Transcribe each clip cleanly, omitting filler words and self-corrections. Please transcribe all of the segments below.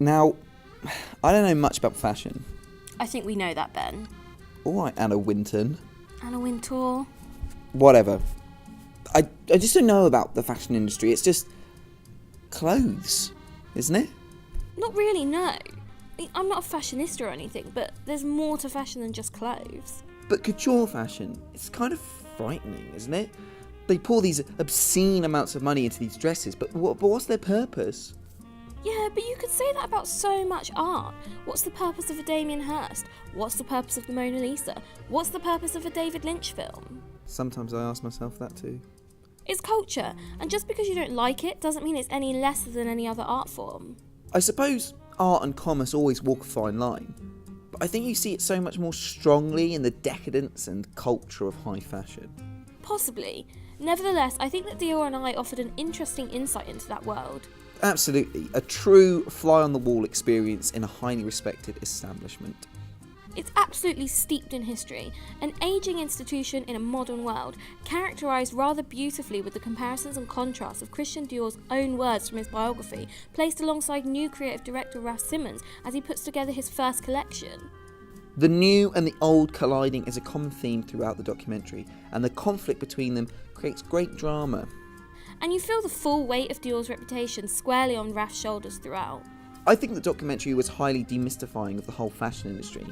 Now, I don't know much about fashion. I think we know that, Ben. Alright, Anna Winton. Anna Wintour. Whatever. I just don't know about the fashion industry. It's just clothes, isn't it? Not really, no. I mean, I'm not a fashionista or anything, but there's more to fashion than just clothes. But couture fashion, it's kind of frightening, isn't it? They pour these obscene amounts of money into these dresses, but what's their purpose? Yeah, but you could say that about so much art. What's the purpose of a Damien Hirst? What's the purpose of the Mona Lisa? What's the purpose of a David Lynch film? Sometimes I ask myself that too. It's culture, and just because you don't like it doesn't mean it's any less than any other art form. I suppose art and commerce always walk a fine line, but I think you see it so much more strongly in the decadence and culture of high fashion. Possibly. Nevertheless, I think that Dior and I offered an interesting insight into that world. Absolutely, a true fly-on-the-wall experience in a highly respected establishment. It's absolutely steeped in history, an ageing institution in a modern world, characterised rather beautifully with the comparisons and contrasts of Christian Dior's own words from his biography, placed alongside new creative director Raf Simons as he puts together his first collection. The new and the old colliding is a common theme throughout the documentary, and the conflict between them creates great drama. And you feel the full weight of Dior's reputation squarely on Raf's shoulders throughout. I think the documentary was highly demystifying of the whole fashion industry,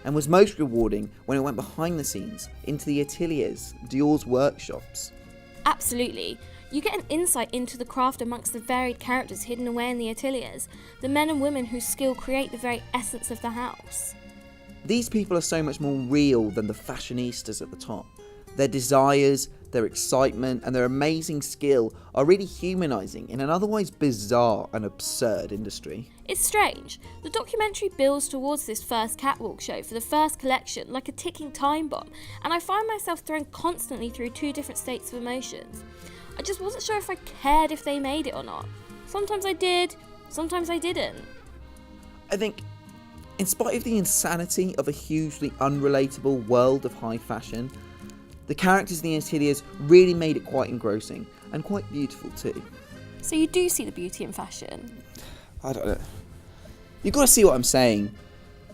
and was most rewarding when it went behind the scenes, into the ateliers, Dior's workshops. Absolutely. You get an insight into the craft amongst the varied characters hidden away in the ateliers, the men and women whose skill create the very essence of the house. These people are so much more real than the fashionistas at the top. Their desires, their excitement, and their amazing skill are really humanising in an otherwise bizarre and absurd industry. It's strange. The documentary builds towards this first catwalk show for the first collection like a ticking time bomb, and I find myself thrown constantly through two different states of emotions. I just wasn't sure if I cared if they made it or not. Sometimes I did, sometimes I didn't. I think, in spite of the insanity of a hugely unrelatable world of high fashion, the characters in the ateliers really made it quite engrossing, and quite beautiful too. So you do see the beauty in fashion? I don't know. You've got to see what I'm saying.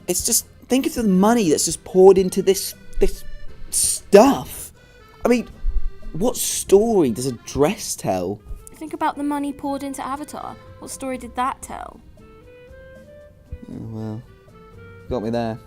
It's just, think of the money that's just poured into this stuff. I mean, what story does a dress tell? Think about the money poured into Avatar. What story did that tell? Oh, well, got me there.